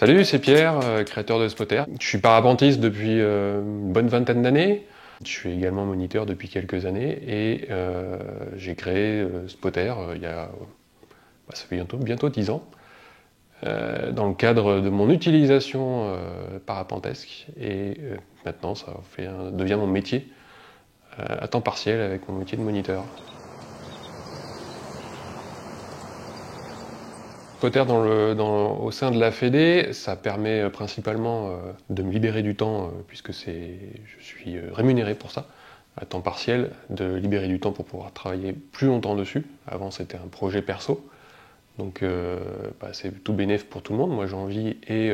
Salut, c'est Pierre, créateur de Spotter. Je suis parapentiste depuis une bonne vingtaine d'années. Je suis également moniteur depuis quelques années et j'ai créé Spotter il y a ça fait bientôt 10 ans dans le cadre de mon utilisation parapentesque et maintenant ça devient mon métier à temps partiel avec mon métier de moniteur. Spotter au sein de la Fédé, ça permet principalement de me libérer du temps, puisque je suis rémunéré pour ça, à temps partiel, de libérer du temps pour pouvoir travailler plus longtemps dessus. Avant c'était un projet perso, donc c'est tout bénéf pour tout le monde, moi j'en vis et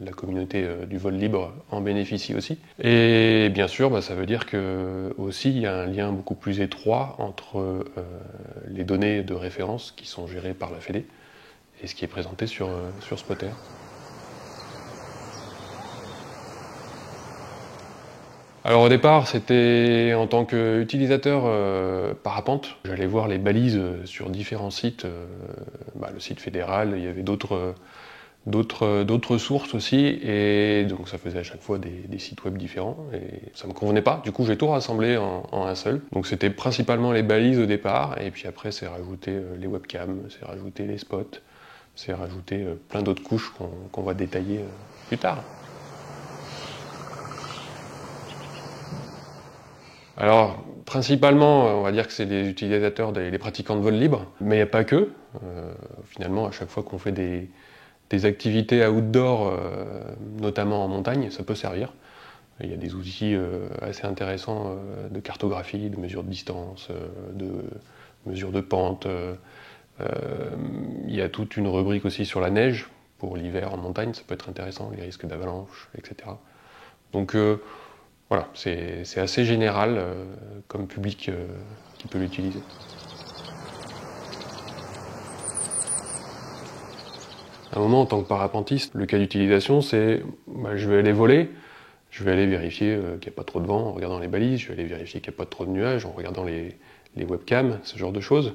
la communauté du vol libre en bénéficie aussi. Et bien sûr, ça veut dire que aussi il y a un lien beaucoup plus étroit entre les données de référence qui sont gérées par la Fédé et ce qui est présenté sur Spotter. Alors au départ, c'était en tant qu'utilisateur parapente. J'allais voir les balises sur différents sites, le site fédéral, il y avait d'autres sources aussi, et donc ça faisait à chaque fois des sites web différents, et ça me convenait pas. Du coup, j'ai tout rassemblé en un seul. Donc c'était principalement les balises au départ, et puis après c'est rajouté les webcams, c'est rajouté les spots, c'est rajouter plein d'autres couches qu'on va détailler plus tard. Alors, principalement, on va dire que c'est les utilisateurs, les pratiquants de vol libre, mais il n'y a pas que. Finalement, à chaque fois qu'on fait des activités outdoor, notamment en montagne, ça peut servir. Il y a des outils assez intéressants de cartographie, de mesure de distance, de mesure de pente. Il y a toute une rubrique aussi sur la neige, pour l'hiver en montagne, ça peut être intéressant, les risques d'avalanche, etc. Donc voilà, c'est assez général comme public qui peut l'utiliser. À un moment, en tant que parapentiste, le cas d'utilisation, c'est je vais aller voler, je vais aller vérifier qu'il n'y a pas trop de vent en regardant les balises, je vais aller vérifier qu'il n'y a pas trop de nuages en regardant les webcams, ce genre de choses.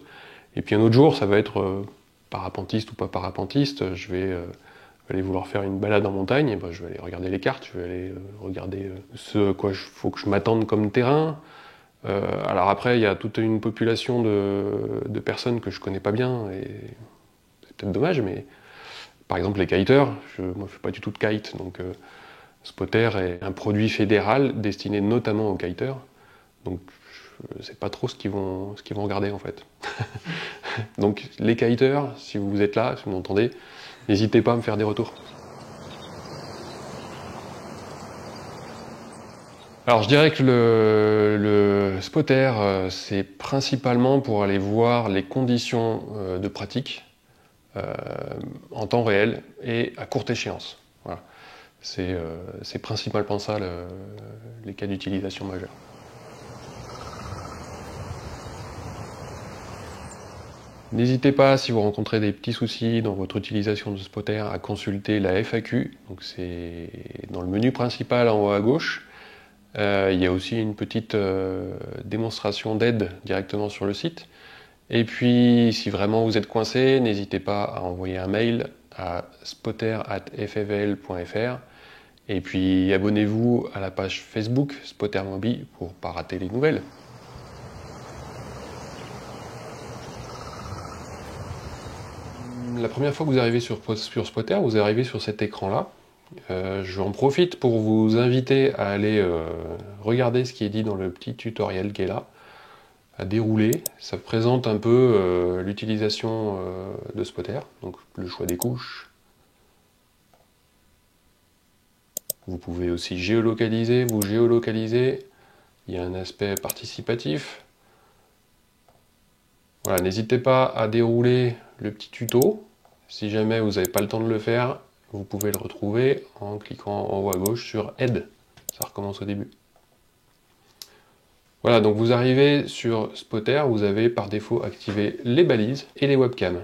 Et puis un autre jour, ça va être parapentiste ou pas parapentiste, je vais aller vouloir faire une balade en montagne, et je vais aller regarder les cartes, je vais aller regarder ce à quoi il faut que je m'attende comme terrain. Alors après, il y a toute une population de personnes que je connais pas bien, et c'est peut-être dommage, mais par exemple les kiteurs, moi je fais pas du tout de kite, donc Spotter est un produit fédéral destiné notamment aux kiteurs, donc je sais pas trop ce qu'ils vont regarder en fait. Donc les kiteurs, si vous êtes là, si vous m'entendez, n'hésitez pas à me faire des retours. Alors je dirais que le Spotter, c'est principalement pour aller voir les conditions de pratique en temps réel et à courte échéance. Voilà. C'est principalement ça les cas d'utilisation majeurs. N'hésitez pas, si vous rencontrez des petits soucis dans votre utilisation de Spotter, à consulter la FAQ. Donc c'est dans le menu principal en haut à gauche. Il y a aussi une petite démonstration d'aide directement sur le site. Et puis, si vraiment vous êtes coincé, n'hésitez pas à envoyer un mail à spotter@ffvl.fr. Et puis, abonnez-vous à la page Facebook Spotter Mobi pour ne pas rater les nouvelles. La première fois que vous arrivez sur Spotter, vous arrivez sur cet écran-là. J'en profite pour vous inviter à aller regarder ce qui est dit dans le petit tutoriel qui est là, à dérouler. Ça présente un peu l'utilisation de Spotter, donc le choix des couches. Vous pouvez aussi géolocaliser, vous géolocaliser. Il y a un aspect participatif. Voilà, n'hésitez pas à dérouler le petit tuto. Si jamais vous n'avez pas le temps de le faire, vous pouvez le retrouver en cliquant en haut à gauche sur Aide. Ça recommence au début. Voilà, donc vous arrivez sur Spotter, vous avez par défaut activé les balises et les webcams.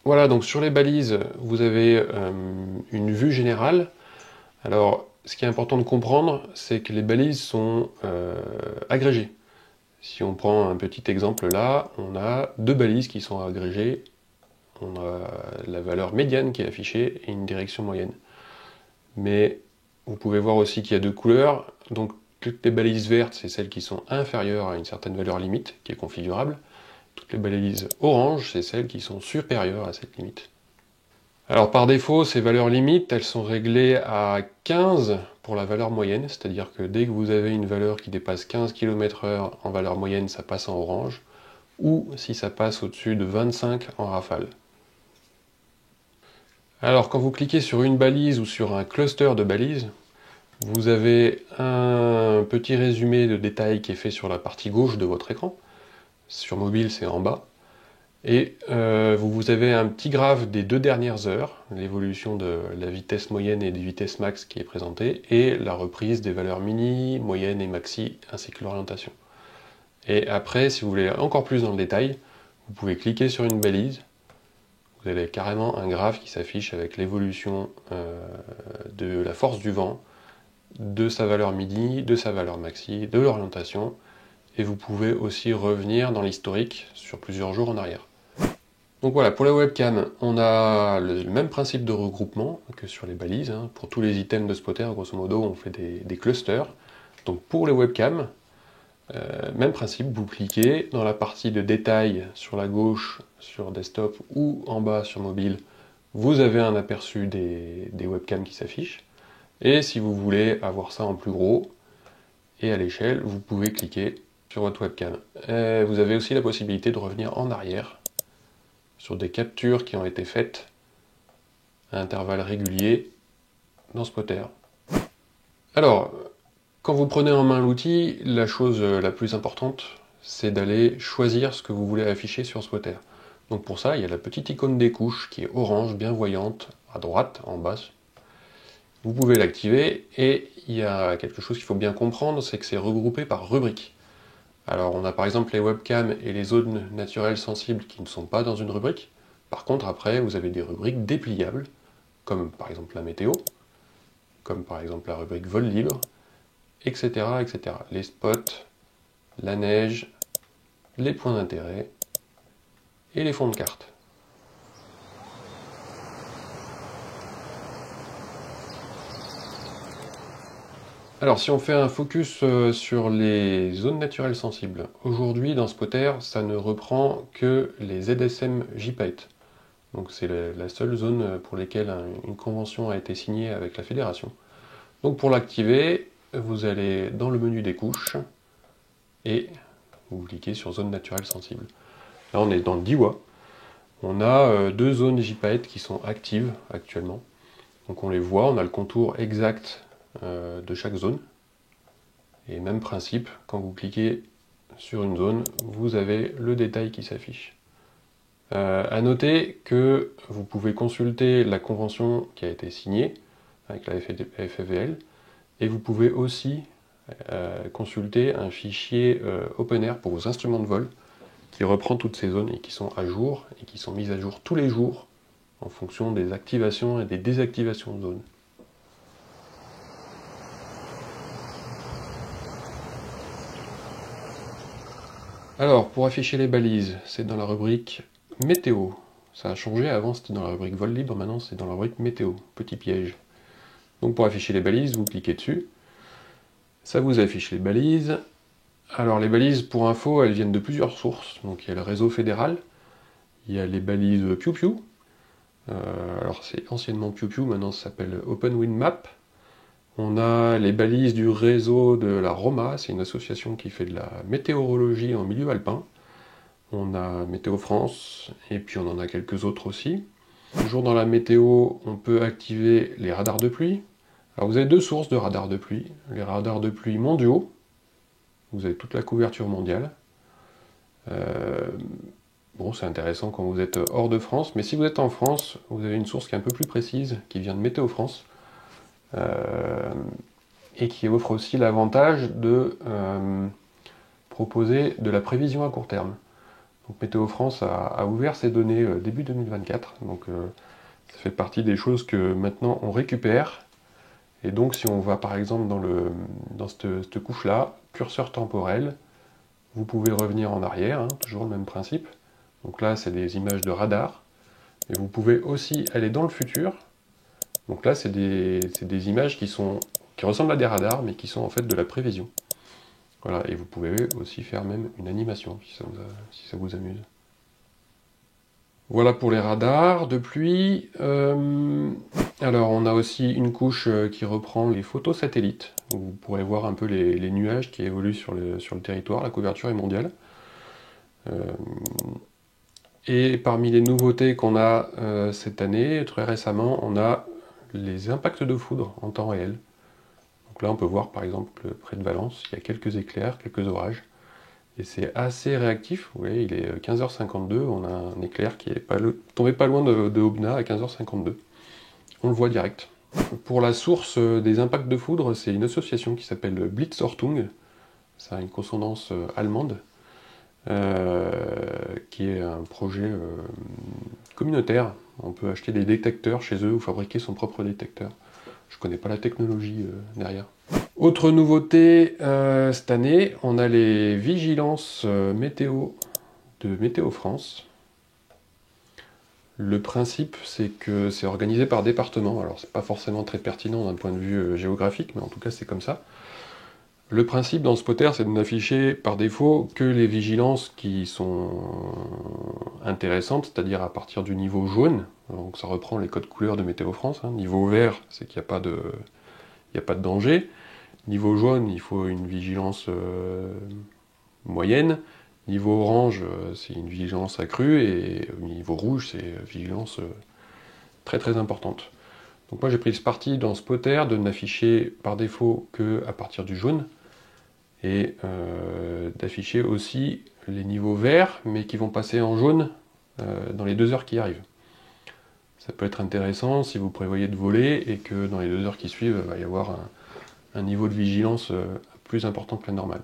Voilà, donc sur les balises, vous avez une vue générale. Alors, ce qui est important de comprendre, c'est que les balises sont agrégées. Si on prend un petit exemple là, on a deux balises qui sont agrégées on a la valeur médiane qui est affichée et une direction moyenne. Mais vous pouvez voir aussi qu'il y a deux couleurs, donc toutes les balises vertes, c'est celles qui sont inférieures à une certaine valeur limite, qui est configurable. Toutes les balises oranges, c'est celles qui sont supérieures à cette limite. Alors par défaut, ces valeurs limites, elles sont réglées à 15 pour la valeur moyenne, c'est-à-dire que dès que vous avez une valeur qui dépasse 15 km/h en valeur moyenne, ça passe en orange, ou si ça passe au-dessus de 25 en rafale. Alors quand vous cliquez sur une balise ou sur un cluster de balises, vous avez un petit résumé de détails qui est fait sur la partie gauche de votre écran. Sur mobile, c'est en bas. Et vous avez un petit graphe des 2 dernières heures, l'évolution de la vitesse moyenne et des vitesses max qui est présentée, et la reprise des valeurs mini, moyenne et maxi, ainsi que l'orientation. Et après, si vous voulez encore plus dans le détail, vous pouvez cliquer sur une balise. Vous avez carrément un graphe qui s'affiche avec l'évolution de la force du vent, de sa valeur midi, de sa valeur maxi, de l'orientation, et vous pouvez aussi revenir dans l'historique sur plusieurs jours en arrière. Donc voilà, pour la webcam, on a le même principe de regroupement que sur les balises. Pour tous les items de Spotter, grosso modo, on fait des clusters. Donc pour les webcams, même principe, vous cliquez dans la partie de détail sur la gauche sur desktop ou en bas sur mobile, vous avez un aperçu des webcams qui s'affichent. Et si vous voulez avoir ça en plus gros et à l'échelle, vous pouvez cliquer sur votre webcam. Vous avez aussi la possibilité de revenir en arrière sur des captures qui ont été faites à intervalles réguliers dans Spotter. Alors, quand vous prenez en main l'outil, la chose la plus importante, c'est d'aller choisir ce que vous voulez afficher sur Spotter. Donc pour ça, il y a la petite icône des couches qui est orange, bien voyante, à droite, en bas. Vous pouvez l'activer, et il y a quelque chose qu'il faut bien comprendre, c'est que c'est regroupé par rubrique. Alors on a par exemple les webcams et les zones naturelles sensibles qui ne sont pas dans une rubrique. Par contre après, vous avez des rubriques dépliables, comme par exemple la météo, comme par exemple la rubrique vol libre, etc., etc. Les spots, la neige, les points d'intérêt et les fonds de carte. Alors si on fait un focus sur les zones naturelles sensibles, aujourd'hui dans Spotter, ça ne reprend que les ZSM JPITE. Donc c'est la seule zone pour laquelle une convention a été signée avec la fédération. Donc pour l'activer, vous allez dans le menu des couches et vous cliquez sur zone naturelle sensible. Là on est dans le DIWA. On a deux zones JPITE qui sont actives actuellement. Donc on les voit, on a le contour exact de chaque zone. Et même principe, quand vous cliquez sur une zone, vous avez le détail qui s'affiche. À noter que vous pouvez consulter la convention qui a été signée avec la FFVL, et vous pouvez aussi consulter un fichier OpenAir pour vos instruments de vol qui reprend toutes ces zones et qui sont à jour et qui sont mises à jour tous les jours en fonction des activations et des désactivations de zones. Alors, pour afficher les balises, c'est dans la rubrique météo. Ça a changé, avant c'était dans la rubrique vol libre, maintenant c'est dans la rubrique météo, petit piège. Donc pour afficher les balises, vous cliquez dessus. Ça vous affiche les balises. Alors les balises, pour info, elles viennent de plusieurs sources. Donc il y a le réseau fédéral, il y a les balises PewPew. Alors c'est anciennement PewPew, maintenant ça s'appelle OpenWindMap. On a les balises du réseau de la ROMA, c'est une association qui fait de la météorologie en milieu alpin. On a Météo France, et puis on en a quelques autres aussi. Toujours dans la météo, on peut activer les radars de pluie. Alors vous avez deux sources de radars de pluie. Les radars de pluie mondiaux, vous avez toute la couverture mondiale. Bon, c'est intéressant quand vous êtes hors de France, mais si vous êtes en France, vous avez une source qui est un peu plus précise, qui vient de Météo France. Et qui offre aussi l'avantage de proposer de la prévision à court terme. Donc Météo France a ouvert ses données début 2024, donc ça fait partie des choses que maintenant on récupère, et donc si on va par exemple dans cette couche-là, curseur temporel, vous pouvez revenir en arrière, toujours le même principe. Donc là c'est des images de radar, Et vous pouvez aussi aller dans le futur. Donc là, c'est des images qui ressemblent à des radars, mais qui sont en fait de la prévision. Voilà, et vous pouvez aussi faire même une animation, si ça vous amuse. Voilà pour les radars de pluie. Alors, on a aussi une couche qui reprend les photos satellites. Donc, vous pourrez voir un peu les nuages qui évoluent sur le territoire. La couverture est mondiale. Et parmi les nouveautés qu'on a cette année, très récemment, on a les impacts de foudre en temps réel. Donc là, on peut voir par exemple près de Valence, il y a quelques éclairs, quelques orages. Et c'est assez réactif. Vous voyez, il est 15h52, on a un éclair qui est tombé pas loin de Aubenas à 15h52. On le voit direct. Pour la source des impacts de foudre, c'est une association qui s'appelle Blitzortung. Ça a une consonance allemande. Qui est un projet communautaire. On peut acheter des détecteurs chez eux ou fabriquer son propre détecteur. Je connais pas la technologie derrière. Autre nouveauté cette année, on a les vigilances météo de Météo France. Le principe, c'est que c'est organisé par département. Alors, c'est pas forcément très pertinent d'un point de vue géographique, mais en tout cas, c'est comme ça. Le principe dans Spotter, c'est de n'afficher par défaut que les vigilances qui sont intéressantes, c'est-à-dire à partir du niveau jaune. Donc, ça reprend les codes couleurs de Météo France. Niveau vert, c'est qu'il n'y a pas de danger. Niveau jaune, il faut une vigilance moyenne. Niveau orange, c'est une vigilance accrue. Et niveau rouge, c'est vigilance très très importante. Donc moi j'ai pris ce parti dans Spotter de n'afficher par défaut que à partir du jaune. Et d'afficher aussi les niveaux verts, mais qui vont passer en jaune dans les 2 heures qui arrivent. Ça peut être intéressant si vous prévoyez de voler et que dans les 2 heures qui suivent, il va y avoir un niveau de vigilance plus important que la normale.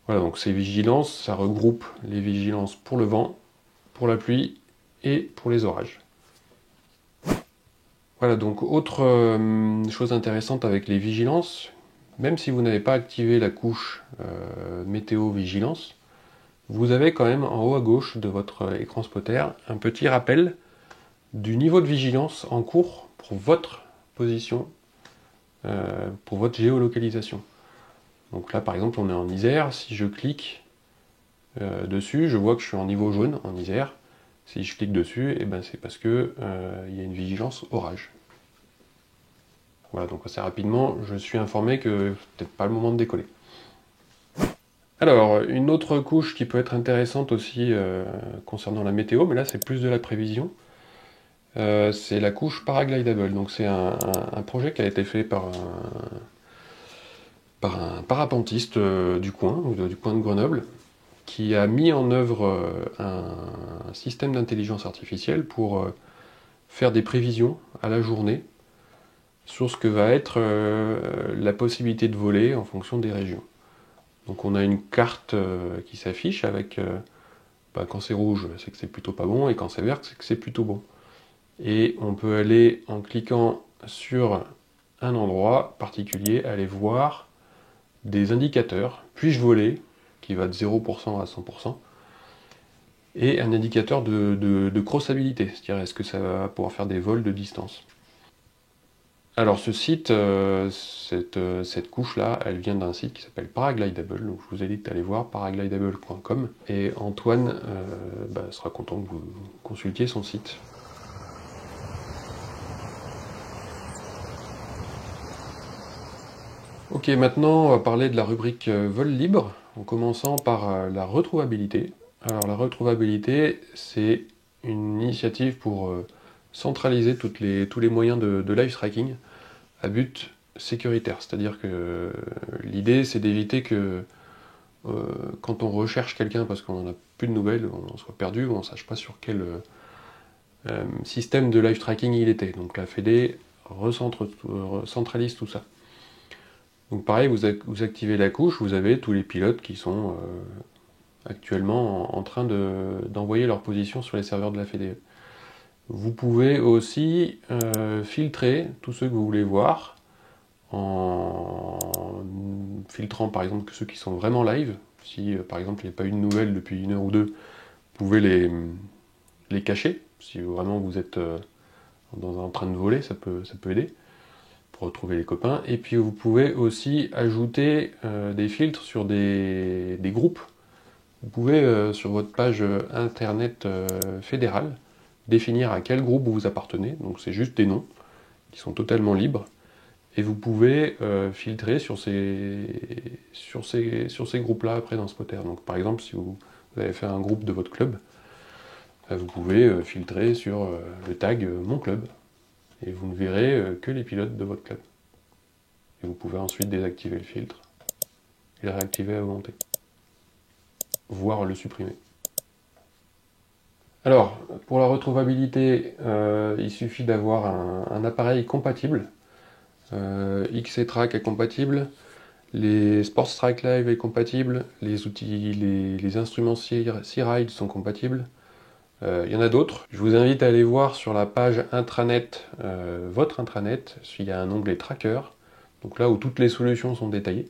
Voilà, donc ces vigilances, ça regroupe les vigilances pour le vent, pour la pluie et pour les orages. Voilà, donc autre chose intéressante avec les vigilances, même si vous n'avez pas activé la couche météo vigilance, vous avez quand même en haut à gauche de votre écran Spotter un petit rappel du niveau de vigilance en cours pour votre position, pour votre géolocalisation. Donc là, par exemple, on est en Isère. Si je clique dessus, je vois que je suis en niveau jaune en Isère. Si je clique dessus, eh ben, c'est parce que il y a une vigilance orage. Voilà, donc assez rapidement, je suis informé que c'est peut-être pas le moment de décoller. Alors, une autre couche qui peut être intéressante aussi concernant la météo, mais là c'est plus de la prévision, c'est la couche Paraglidable. Donc c'est un projet qui a été fait par un parapentiste du coin de Grenoble, qui a mis en œuvre un système d'intelligence artificielle pour faire des prévisions à la journée sur ce que va être la possibilité de voler en fonction des régions. Donc on a une carte qui s'affiche avec quand c'est rouge, c'est que c'est plutôt pas bon, et quand c'est vert, c'est que c'est plutôt bon. Et on peut aller, en cliquant sur un endroit particulier, aller voir des indicateurs. Puis-je voler, qui va de 0% à 100%, et un indicateur de crossabilité, c'est-à-dire est-ce que ça va pouvoir faire des vols de distance. Alors ce site, cette couche-là, elle vient d'un site qui s'appelle Paraglidable, donc je vous invite à aller voir paraglidable.com, et Antoine sera content que vous consultiez son site. Ok, maintenant on va parler de la rubrique vol libre, en commençant par la retrouvabilité. Alors la retrouvabilité, c'est une initiative pour centraliser tous les moyens de live tracking à but sécuritaire. C'est-à-dire que l'idée, c'est d'éviter que quand on recherche quelqu'un parce qu'on n'a plus de nouvelles, on soit perdu ou on ne sache pas sur quel système de live tracking il était. Donc la Fédé centralise tout ça. Donc pareil, vous activez la couche, vous avez tous les pilotes qui sont actuellement en train d'envoyer leur position sur les serveurs de la Fédé. Vous pouvez aussi filtrer tous ceux que vous voulez voir en filtrant par exemple que ceux qui sont vraiment live. Si par exemple il n'y a pas eu de nouvelles depuis 1 heure ou 2, vous pouvez les cacher. Si vraiment vous êtes dans un train de voler, ça peut aider pour retrouver les copains. Et puis vous pouvez aussi ajouter des filtres sur des groupes. Vous pouvez, sur votre page internet fédérale, définir à quel groupe vous appartenez. Donc c'est juste des noms qui sont totalement libres. Et vous pouvez filtrer sur ces groupes-là après dans Spotter. Donc par exemple, si vous avez fait un groupe de votre club, vous pouvez filtrer sur le tag Mon club. Et vous ne verrez que les pilotes de votre club. Et vous pouvez ensuite désactiver le filtre et le réactiver à volonté. Voire le supprimer. Alors, pour la retrouvabilité, il suffit d'avoir un appareil compatible. XC-Track est compatible, les Sports Track Live est compatible, les outils, les instruments C-Ride sont compatibles. Il y en a d'autres. Je vous invite à aller voir sur la page intranet, votre intranet, il y a un onglet Tracker, donc là où toutes les solutions sont détaillées.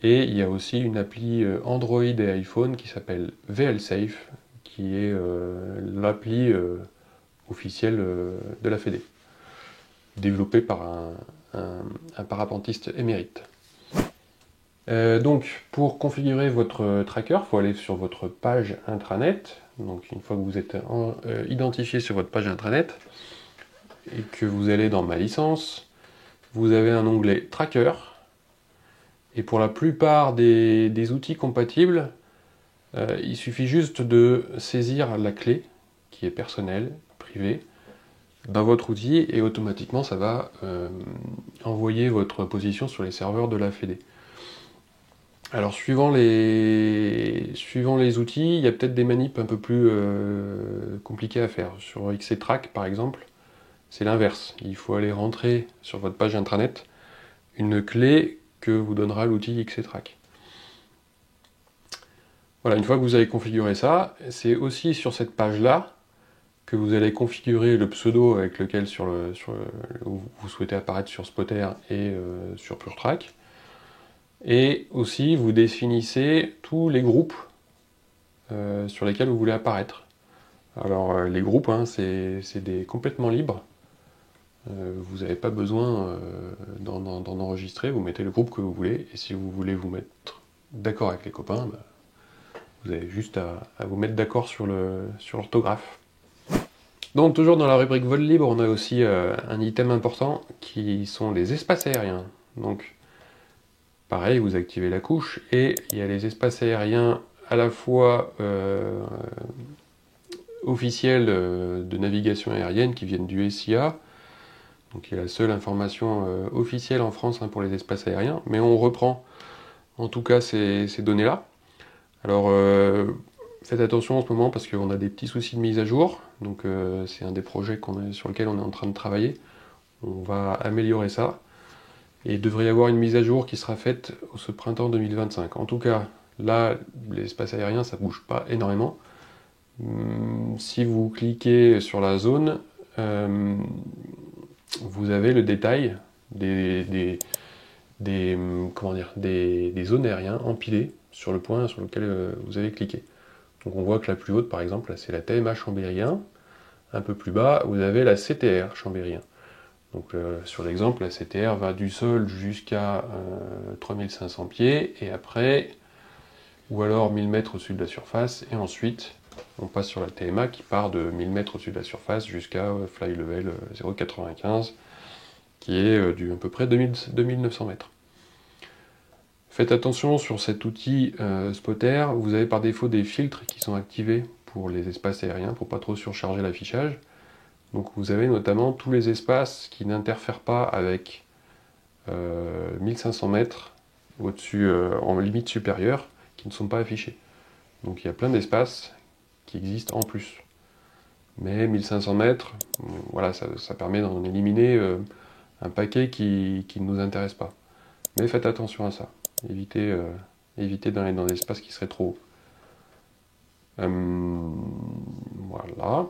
Et il y a aussi une appli Android et iPhone qui s'appelle VLSafe, qui est l'appli officielle de la Fédé, développée par un parapentiste émérite. Donc, pour configurer votre tracker, il faut aller sur votre page intranet. Donc, une fois que vous êtes identifié sur votre page intranet et que vous allez dans Ma licence, vous avez un onglet Tracker. Et pour la plupart des outils compatibles, il suffit juste de saisir la clé, qui est personnelle, privée, dans votre outil, et automatiquement ça va envoyer votre position sur les serveurs de la Fédé. Alors suivant les outils, il y a peut-être des manips un peu plus compliquées à faire. Sur XC-Track par exemple, c'est l'inverse. Il faut aller rentrer sur votre page intranet une clé que vous donnera l'outil XC-Track. Voilà, une fois que vous avez configuré ça, c'est aussi sur cette page-là que vous allez configurer le pseudo avec lequel vous souhaitez apparaître sur Spotter et sur PureTrack. Et aussi, vous définissez tous les groupes sur lesquels vous voulez apparaître. Alors, les groupes, hein, c'est complètement libre. Vous n'avez pas besoin d'en enregistrer, vous mettez le groupe que vous voulez, et si vous voulez vous mettre d'accord avec les copains, bah, vous avez juste à vous mettre d'accord sur l'orthographe. Donc toujours dans la rubrique vol libre, on a aussi un item important qui sont les espaces aériens. Donc pareil, vous activez la couche et il y a les espaces aériens à la fois officiels de navigation aérienne qui viennent du SIA, donc il y a la seule information officielle en France pour les espaces aériens, mais on reprend en tout cas ces données-là. Alors faites attention en ce moment parce qu'on a des petits soucis de mise à jour, donc c'est un des projets sur lequel on est en train de travailler. On va améliorer ça, et il devrait y avoir une mise à jour qui sera faite ce printemps 2025. En tout cas, là, l'espace aérien, ça bouge pas énormément. Si vous cliquez sur la zone, vous avez le détail des zones aériennes empilées sur le point sur lequel vous avez cliqué. Donc on voit que la plus haute, par exemple, c'est la TMA Chambérien. Un peu plus bas, vous avez la CTR Chambérien. Donc sur l'exemple, la CTR va du sol jusqu'à 3500 pieds, et après, ou alors 1000 mètres au-dessus de la surface, et ensuite on passe sur la TMA qui part de 1000 mètres au-dessus de la surface jusqu'à fly level 0,95, qui est à peu près 2900 mètres. Faites attention sur cet outil Spotter, vous avez par défaut des filtres qui sont activés pour les espaces aériens, pour pas trop surcharger l'affichage. Donc vous avez notamment tous les espaces qui n'interfèrent pas avec 1500 mètres au-dessus, en limite supérieure, qui ne sont pas affichés. Donc il y a plein d'espaces qui existent en plus. Mais 1500 mètres, voilà, ça permet d'en éliminer un paquet qui ne nous intéresse pas. Mais faites attention à ça. Évitez d'aller dans des espaces qui seraient trop hauts. Voilà.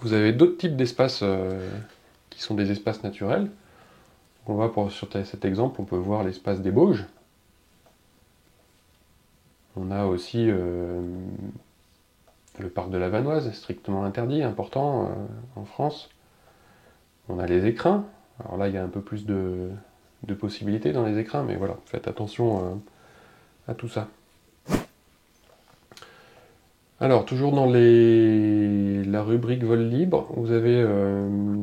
Vous avez d'autres types d'espaces qui sont des espaces naturels. On va sur cet exemple, on peut voir l'espace des Bauges. On a aussi Le parc de la Vanoise est strictement interdit, important en France. On a les écrins. Alors là, il y a un peu plus de possibilités dans les écrins, mais voilà, faites attention à tout ça. Alors, toujours dans la rubrique vol libre, vous avez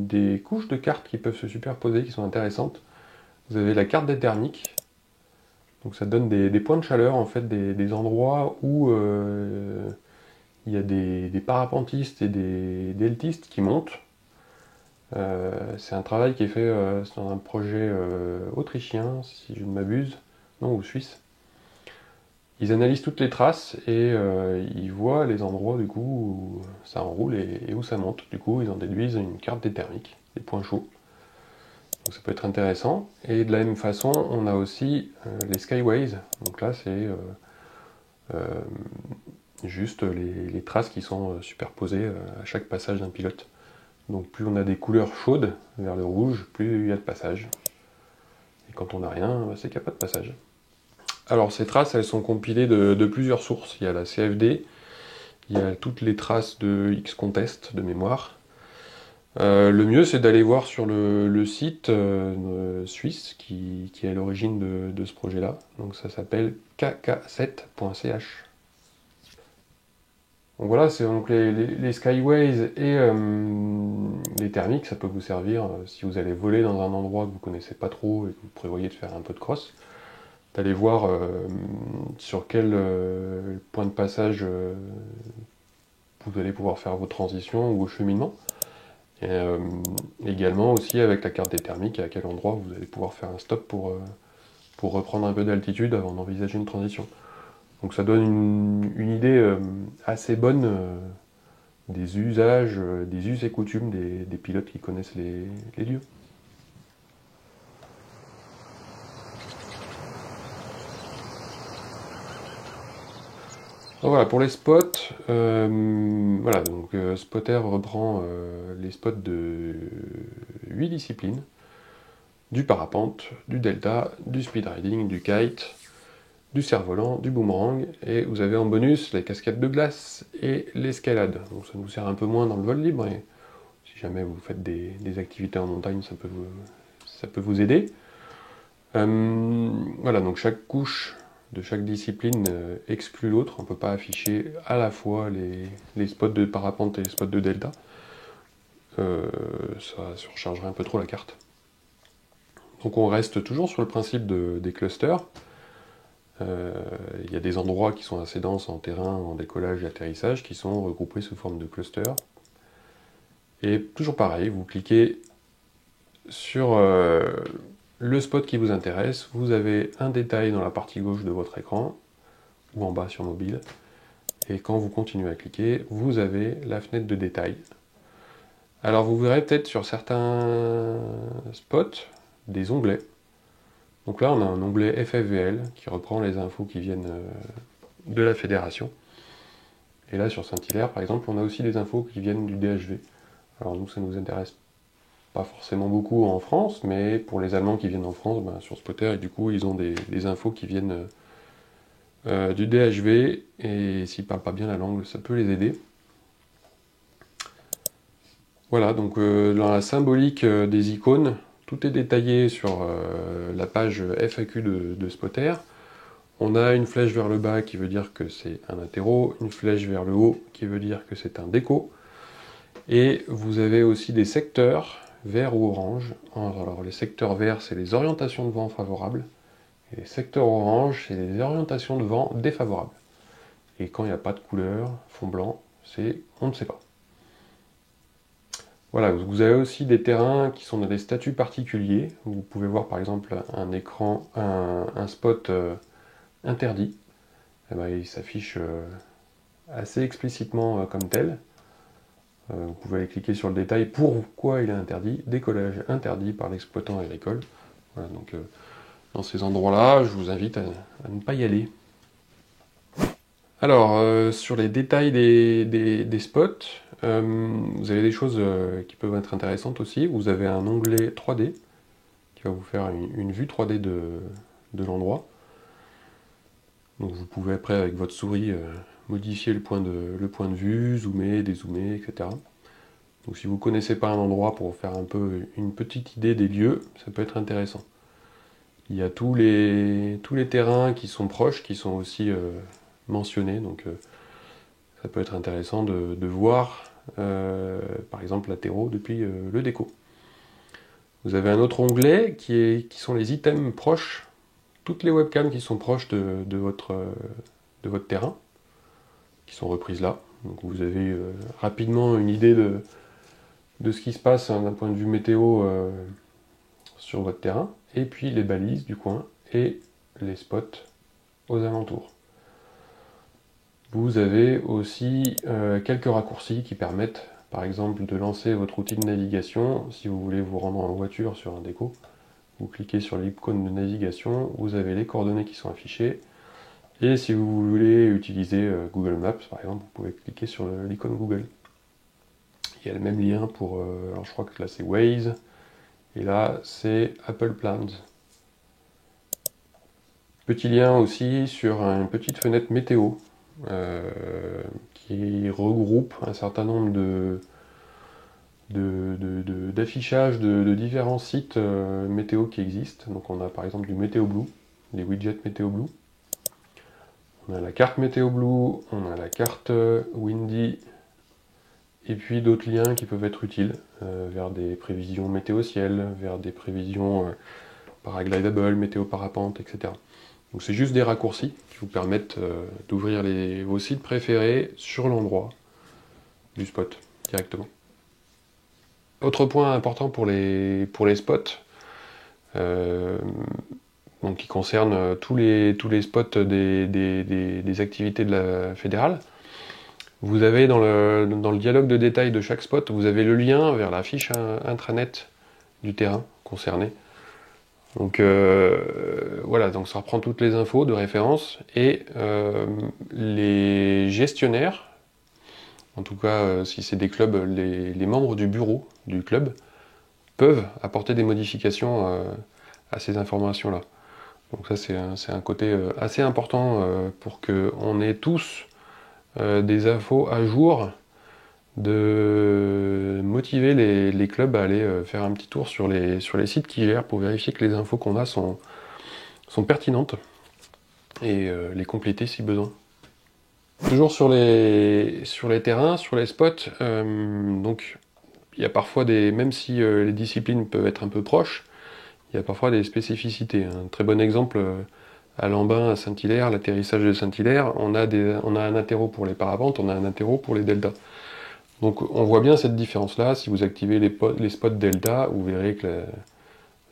des couches de cartes qui peuvent se superposer, qui sont intéressantes. Vous avez la carte des thermiques. Donc ça donne des points de chaleur, en fait, des endroits où il y a des parapentistes et des deltistes qui montent. C'est un travail qui est fait dans un projet autrichien, si je ne m'abuse, non, ou suisse. Ils analysent toutes les traces et ils voient les endroits du coup où ça enroule et où ça monte. Du coup, ils en déduisent une carte des thermiques, des points chauds. Donc ça peut être intéressant. Et de la même façon, on a aussi les skyways. Donc là, c'est juste les traces qui sont superposées à chaque passage d'un pilote. Donc plus on a des couleurs chaudes vers le rouge, plus il y a de passage. Et quand on n'a rien, c'est qu'il n'y a pas de passage. Alors ces traces, elles sont compilées de plusieurs sources. Il y a la CFD, il y a toutes les traces de X-Contest de mémoire. Le mieux, c'est d'aller voir sur le site suisse qui est à l'origine de ce projet-là. Donc ça s'appelle kk7.ch. Donc voilà, c'est donc les Skyways et les thermiques, ça peut vous servir si vous allez voler dans un endroit que vous connaissez pas trop et que vous prévoyez de faire un peu de cross, d'aller voir sur quel point de passage vous allez pouvoir faire vos transitions ou vos cheminements. Et également aussi avec la carte des thermiques, à quel endroit vous allez pouvoir faire un stop pour reprendre un peu d'altitude avant d'envisager une transition. Donc ça donne une idée assez bonne des usages, des us et coutumes des pilotes qui connaissent les lieux. Donc voilà, pour les spots, voilà, donc Spotter reprend les spots de 8 disciplines, du parapente, du delta, du speedriding, du kite, du cerf-volant, du boomerang, et vous avez en bonus les cascades de glace et l'escalade. Donc ça nous sert un peu moins dans le vol libre, et si jamais vous faites des activités en montagne, ça peut vous aider. Voilà, donc chaque couche de chaque discipline exclut l'autre. On ne peut pas afficher à la fois les spots de parapente et les spots de delta. Ça surchargerait un peu trop la carte. Donc on reste toujours sur le principe des clusters. Il y a des endroits qui sont assez denses en terrain, en décollage et atterrissage, qui sont regroupés sous forme de clusters. Et toujours pareil, vous cliquez sur le spot qui vous intéresse, vous avez un détail dans la partie gauche de votre écran, ou en bas sur mobile, et quand vous continuez à cliquer, vous avez la fenêtre de détail. Alors vous verrez peut-être sur certains spots des onglets. Donc là on a un onglet FFVL qui reprend les infos qui viennent de la fédération. Et là sur Saint-Hilaire par exemple, on a aussi des infos qui viennent du DHV. Alors nous ça nous intéresse pas forcément beaucoup en France, mais pour les Allemands qui viennent en France, ben, sur Spotter, et du coup ils ont des infos qui viennent du DHV, et s'ils parlent pas bien la langue, ça peut les aider. Voilà, donc dans la symbolique des icônes, tout est détaillé sur la page FAQ de Spotter. On a une flèche vers le bas qui veut dire que c'est un interro, une flèche vers le haut qui veut dire que c'est un déco, et vous avez aussi des secteurs vert ou orange. Alors les secteurs verts, c'est les orientations de vent favorables, et les secteurs orange, c'est les orientations de vent défavorables. Et quand il n'y a pas de couleur, fond blanc, c'est on ne sait pas. Voilà, vous avez aussi des terrains qui sont dans des statuts particuliers. Vous pouvez voir par exemple un écran, un spot interdit. Et ben, il s'affiche assez explicitement comme tel. Vous pouvez aller cliquer sur le détail, pourquoi il est interdit, décollage interdit par l'exploitant agricole. Voilà, donc dans ces endroits-là, je vous invite à ne pas y aller. Alors, sur les détails des spots, vous avez des choses qui peuvent être intéressantes aussi. Vous avez un onglet 3D qui va vous faire une vue 3D de l'endroit. Donc vous pouvez après avec votre souris modifier le point de vue, zoomer, dézoomer, etc. Donc si vous ne connaissez pas un endroit pour faire un peu une petite idée des lieux, ça peut être intéressant. Il y a tous les terrains qui sont proches, qui sont aussi mentionnés, donc ça peut être intéressant de voir, par exemple, la terreau depuis le déco. Vous avez un autre onglet qui sont les items proches, toutes les webcams qui sont proches de votre terrain, qui sont reprises là. Donc vous avez rapidement une idée de ce qui se passe d'un point de vue météo sur votre terrain, et puis les balises du coin et les spots aux alentours. Vous avez aussi quelques raccourcis qui permettent, par exemple, de lancer votre outil de navigation. Si vous voulez vous rendre en voiture sur un déco, vous cliquez sur l'icône de navigation, vous avez les coordonnées qui sont affichées. Et si vous voulez utiliser Google Maps, par exemple, vous pouvez cliquer sur l'icône Google. Il y a le même lien pour, alors je crois que là c'est Waze, et là c'est Apple Plans. Petit lien aussi sur une petite fenêtre météo, qui regroupe un certain nombre d'affichages de différents sites météo qui existent. Donc on a par exemple du Météo Blue, les widgets Météo Blue. On a la carte Météo Blue, on a la carte Windy, et puis d'autres liens qui peuvent être utiles vers des prévisions météo ciel, vers des prévisions paraglidable, météo parapente, etc. Donc c'est juste des raccourcis qui vous permettent d'ouvrir vos sites préférés sur l'endroit du spot directement. Autre point important pour les spots, donc qui concerne tous les spots des activités de la fédérale. Vous avez dans le dialogue de détail de chaque spot, vous avez le lien vers la fiche intranet du terrain concerné. Donc voilà, donc ça reprend toutes les infos de référence, et les gestionnaires, en tout cas si c'est des clubs, les membres du bureau du club peuvent apporter des modifications à ces informations-là. Donc ça c'est un côté assez important pour qu'on ait tous des infos à jour, de motiver les clubs à aller faire un petit tour sur les sites qu'ils gèrent pour vérifier que les infos qu'on a sont pertinentes, et les compléter si besoin. Toujours sur les terrains, sur les spots, donc il y a parfois même si les disciplines peuvent être un peu proches, il y a parfois des spécificités. Un très bon exemple, à Lambin, à Saint-Hilaire, l'atterrissage de Saint-Hilaire, on a un interro pour les parapentes, on a un interro pour les deltas. Donc on voit bien cette différence-là. Si vous activez les spots delta, vous verrez que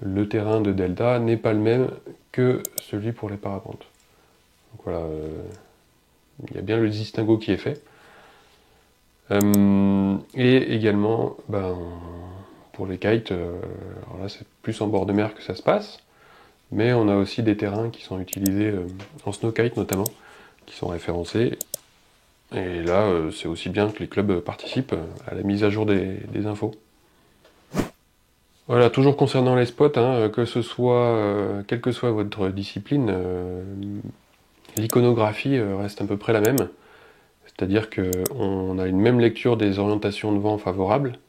le terrain de delta n'est pas le même que celui pour les parapentes. Donc voilà, il y a bien le distinguo qui est fait. Et également, pour les kites, alors là c'est plus en bord de mer que ça se passe, mais on a aussi des terrains qui sont utilisés en snow kite notamment, qui sont référencés. Et là, c'est aussi bien que les clubs participent à la mise à jour des infos. Voilà, toujours concernant les spots, hein, quelle que soit votre discipline, l'iconographie reste à peu près la même. C'est-à-dire qu'on a une même lecture des orientations de vent favorables,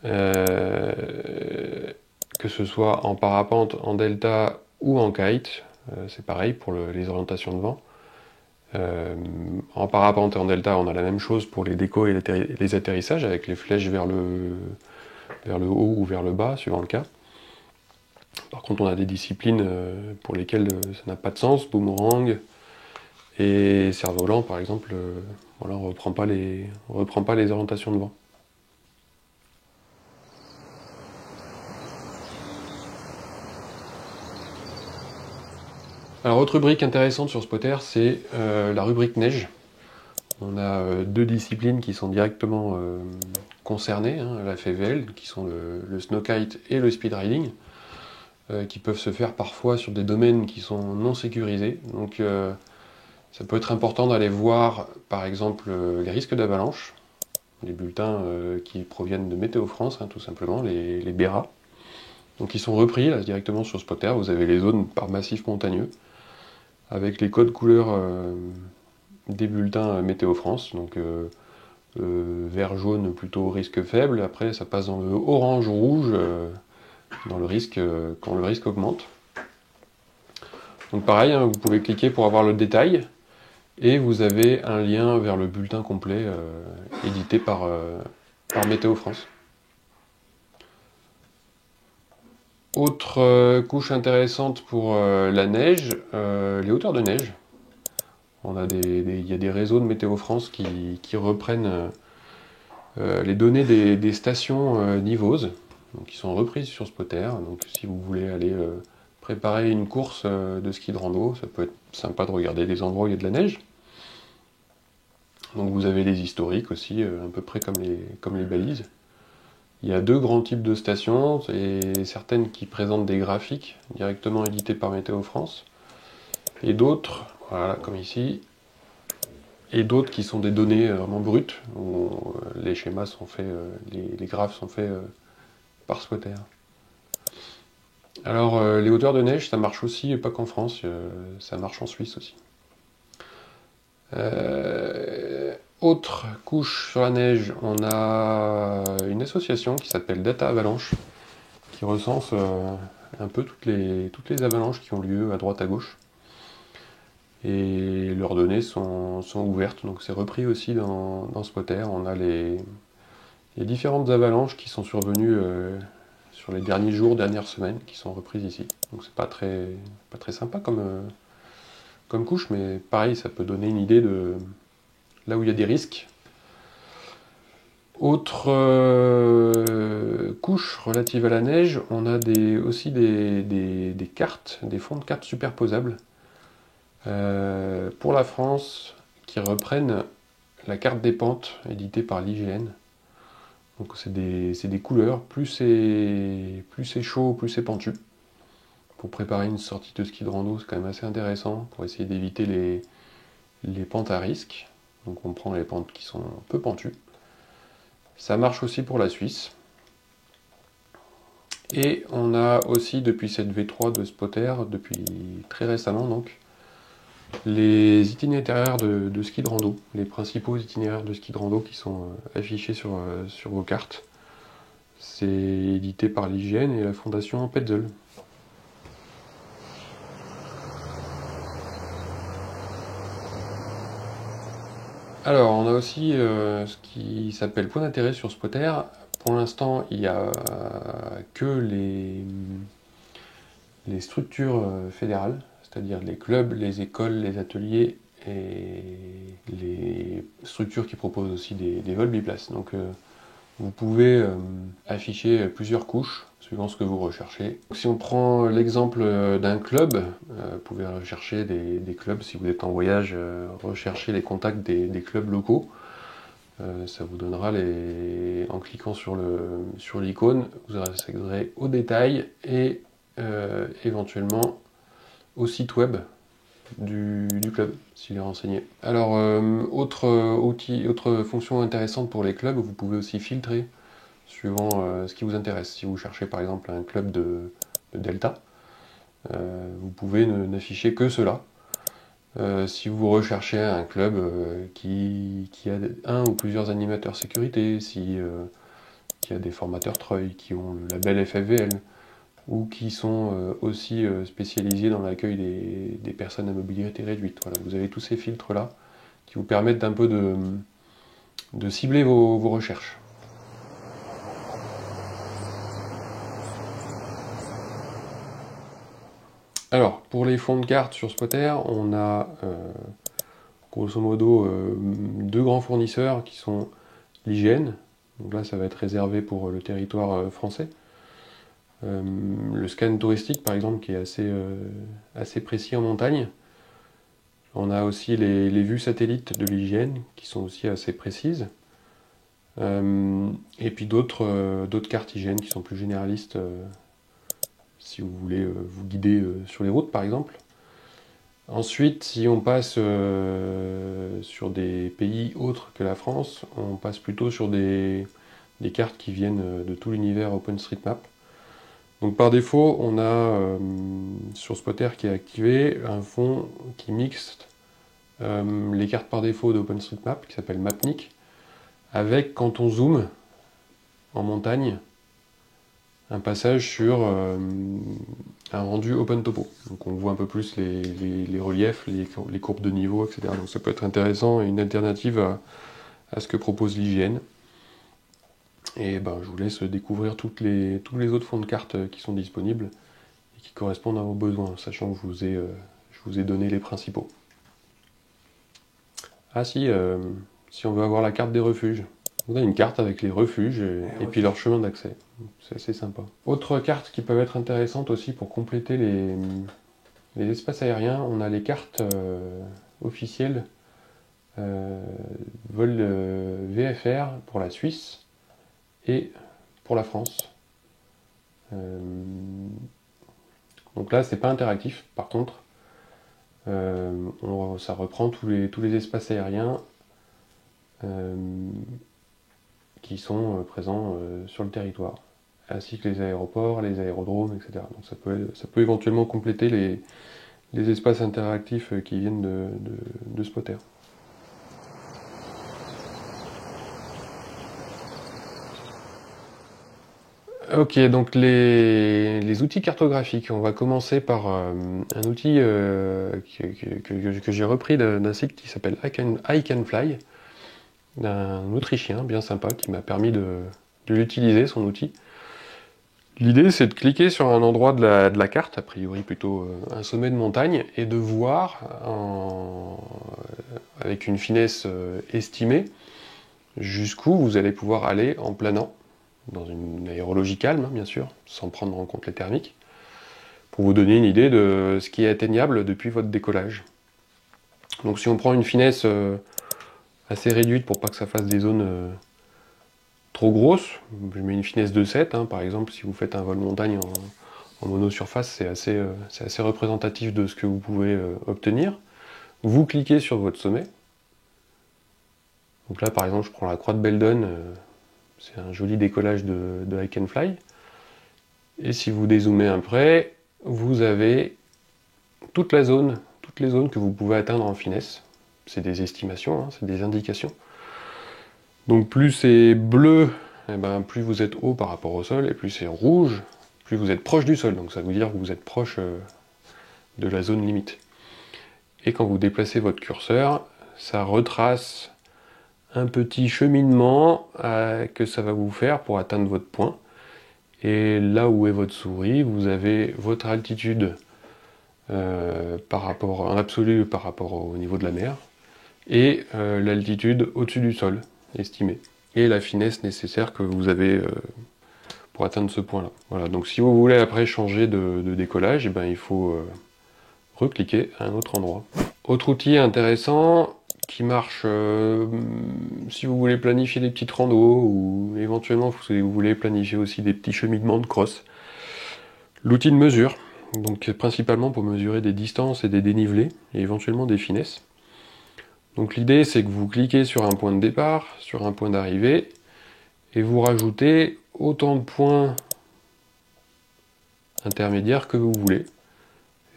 que ce soit en parapente, en delta ou en kite, c'est pareil pour les orientations de vent. En parapente et en delta, on a la même chose pour les décos et les atterrissages, avec les flèches vers le haut ou vers le bas, suivant le cas. Par contre, on a des disciplines pour lesquelles ça n'a pas de sens, boomerang et cerf-volant, par exemple, voilà, on reprend pas les orientations de vent. Alors, autre rubrique intéressante sur Spotter, c'est la rubrique neige. On a deux disciplines qui sont directement concernées, hein, la FVL, qui sont le snowkite et le speedriding, qui peuvent se faire parfois sur des domaines qui sont non sécurisés. Donc ça peut être important d'aller voir, par exemple, les risques d'avalanche, les bulletins qui proviennent de Météo France, hein, tout simplement, les BERA. Donc ils sont repris là, directement sur Spotter. Vous avez les zones par massif montagneux, avec les codes couleurs des bulletins Météo France. Donc vert jaune plutôt risque faible, après ça passe dans le orange rouge dans le risque, quand le risque augmente. Donc pareil, hein, vous pouvez cliquer pour avoir le détail, et vous avez un lien vers le bulletin complet édité par Météo France. Autre couche intéressante pour la neige, les hauteurs de neige. Il y a des réseaux de Météo France qui reprennent les données des stations Nivose, donc qui sont reprises sur Spotter. Donc si vous voulez aller préparer une course de ski de rando, ça peut être sympa de regarder des endroits où il y a de la neige. Donc vous avez les historiques aussi, à peu près comme les balises. Il y a deux grands types de stations, et certaines qui présentent des graphiques directement édités par Météo France, et d'autres, voilà, comme ici, et d'autres qui sont des données vraiment brutes, où les schémas sont faits, les graphes sont faits par Spotter. Alors les hauteurs de neige, ça marche aussi, pas qu'en France, ça marche en Suisse aussi. Autre couche sur la neige, on a une association qui s'appelle Data Avalanche, qui recense un peu toutes les avalanches qui ont lieu à droite à gauche. Et leurs données sont ouvertes, donc c'est repris aussi dans Spotter. On a les différentes avalanches qui sont survenues sur les derniers jours, dernières semaines, qui sont reprises ici. Donc c'est pas très sympa comme couche, mais pareil, ça peut donner une idée de là où il y a des risques. Autre couche relative à la neige, on a aussi des cartes, des fonds de cartes superposables pour la France, qui reprennent la carte des pentes éditée par l'IGN. Donc c'est des couleurs, plus c'est chaud, plus c'est pentu. Pour préparer une sortie de ski de rando, c'est quand même assez intéressant pour essayer d'éviter les pentes à risque. Donc on prend les pentes qui sont peu pentues. Ça marche aussi pour la Suisse. Et on a aussi, depuis cette V3 de Spotter, depuis très récemment donc, les itinéraires de ski de rando, les principaux itinéraires de ski de rando qui sont affichés sur vos cartes. C'est édité par l'IGN et la fondation Petzl. Alors, on a aussi ce qui s'appelle point d'intérêt sur Spotter. Pour l'instant, il n'y a que les structures fédérales, c'est-à-dire les clubs, les écoles, les ateliers et les structures qui proposent aussi des vols biplaces. Donc vous pouvez afficher plusieurs couches suivant ce que vous recherchez. Si on prend l'exemple d'un club, vous pouvez rechercher des clubs. Si vous êtes en voyage, recherchez les contacts des clubs locaux. Ça vous donnera en cliquant sur l'icône, vous accéderez au détail et éventuellement au site web du club, s'il est renseigné. Alors, autre fonction intéressante pour les clubs, vous pouvez aussi filtrer suivant ce qui vous intéresse. Si vous cherchez par exemple un club de Delta, vous pouvez n'afficher que cela. Si vous recherchez un club qui a un ou plusieurs animateurs sécurité, qui a des formateurs Treuil, qui ont le label FFVL, ou qui sont aussi spécialisés dans l'accueil des personnes à mobilité réduite. Voilà, vous avez tous ces filtres-là qui vous permettent d'un peu de cibler vos recherches. Alors, pour les fonds de cartes sur Spotter, on a grosso modo deux grands fournisseurs qui sont l'IGN, donc là ça va être réservé pour le territoire français. Le scan touristique par exemple qui est assez précis en montagne. On a aussi les vues satellites de l'IGN qui sont aussi assez précises. Et puis d'autres cartes IGN qui sont plus généralistes si vous voulez vous guider sur les routes par exemple. Ensuite, si on passe sur des pays autres que la France, on passe plutôt sur des cartes qui viennent de tout l'univers OpenStreetMap. Donc par défaut, on a sur Spotter qui est activé un fond qui mixe les cartes par défaut d'OpenStreetMap, qui s'appelle Mapnik, avec, quand on zoome en montagne, un passage sur un rendu OpenTopo. Donc on voit un peu plus les reliefs, les courbes de niveau, etc. Donc ça peut être intéressant et une alternative à ce que propose l'IGN. Et ben, je vous laisse découvrir tous les autres fonds de cartes qui sont disponibles et qui correspondent à vos besoins, sachant que je vous ai donné les principaux. Ah si, si on veut avoir la carte des refuges, on a une carte avec les refuges et puis leur chemin d'accès. C'est assez sympa. Autres cartes qui peuvent être intéressantes aussi pour compléter les espaces aériens, on a les cartes officielles vol VFR pour la Suisse et pour la France. Donc là, c'est pas interactif, par contre. Ça reprend tous les espaces aériens qui sont présents sur le territoire, ainsi que les aéroports, les aérodromes, etc. Donc ça peut éventuellement compléter les espaces interactifs qui viennent de Spotter. Ok, donc les outils cartographiques. On va commencer par un outil que j'ai repris d'un site qui s'appelle I Can Fly, d'un Autrichien bien sympa qui m'a permis de l'utiliser, son outil. L'idée, c'est de cliquer sur un endroit de la carte, a priori plutôt un sommet de montagne, et de voir, avec une finesse estimée, jusqu'où vous allez pouvoir aller en planant, dans une aérologie calme, hein, bien sûr, sans prendre en compte les thermiques, pour vous donner une idée de ce qui est atteignable depuis votre décollage. Donc si on prend une finesse assez réduite pour pas que ça fasse des zones trop grosses, je mets une finesse de 7, hein, par exemple, si vous faites un vol montagne en monosurface, c'est assez représentatif de ce que vous pouvez obtenir. Vous cliquez sur votre sommet. Donc là, par exemple, je prends la croix de Belden, c'est un joli décollage de I Can Fly. Et si vous dézoomez un près, vous avez toutes les zones que vous pouvez atteindre en finesse. C'est des estimations, hein, c'est des indications. Donc plus c'est bleu, eh ben, plus vous êtes haut par rapport au sol, et plus c'est rouge, plus vous êtes proche du sol. Donc ça veut dire que vous êtes proche de la zone limite. Et quand vous déplacez votre curseur, ça retrace un petit cheminement que ça va vous faire pour atteindre votre point. Et là où est votre souris, vous avez votre altitude en absolu par rapport au niveau de la mer, et l'altitude au-dessus du sol, estimée. Et la finesse nécessaire que vous avez pour atteindre ce point-là. Voilà, donc si vous voulez après changer de décollage, eh ben, il faut recliquer à un autre endroit. Autre outil intéressant qui marche si vous voulez planifier des petites randos ou éventuellement si vous voulez planifier aussi des petits cheminements de crosse. L'outil de mesure, donc principalement pour mesurer des distances et des dénivelés et éventuellement des finesses. Donc l'idée c'est que vous cliquez sur un point de départ, sur un point d'arrivée et vous rajoutez autant de points intermédiaires que vous voulez.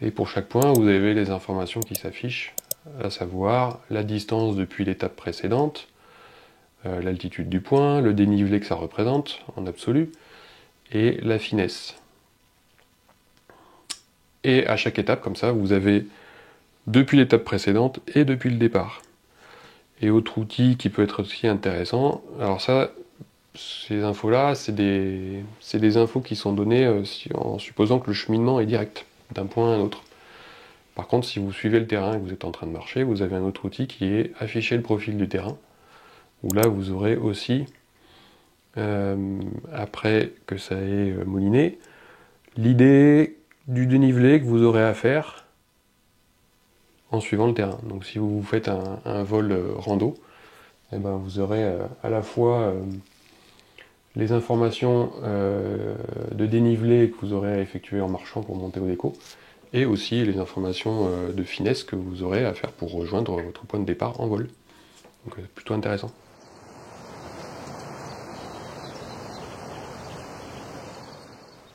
Et pour chaque point, vous avez les informations qui s'affichent, à savoir la distance depuis l'étape précédente, l'altitude du point, le dénivelé que ça représente en absolu, et la finesse. Et à chaque étape, comme ça, vous avez depuis l'étape précédente et depuis le départ. Et autre outil qui peut être aussi intéressant, alors ça, ces infos-là, c'est des infos qui sont données en supposant que le cheminement est direct, d'un point à un autre. Par contre, si vous suivez le terrain et que vous êtes en train de marcher, vous avez un autre outil qui est afficher le profil du terrain, où là vous aurez aussi, après que ça ait mouliné, l'idée du dénivelé que vous aurez à faire en suivant le terrain. Donc si vous faites un vol rando, eh ben, vous aurez à la fois les informations de dénivelé que vous aurez à effectuer en marchant pour monter au déco, et aussi les informations de finesse que vous aurez à faire pour rejoindre votre point de départ en vol. Donc plutôt intéressant.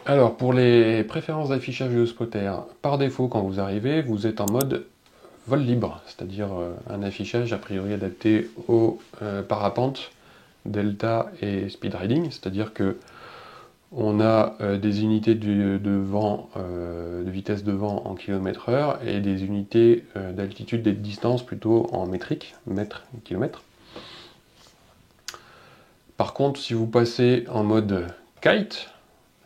Alors, pour les préférences d'affichage de Spotter, par défaut, quand vous arrivez, vous êtes en mode vol libre, c'est-à-dire un affichage a priori adapté au parapente, delta et speed riding, c'est-à-dire que on a des unités de vent, de vitesse de vent en km/h et des unités d'altitude et de distance plutôt en métrique, mètres, kilomètres. Par contre, si vous passez en mode kite,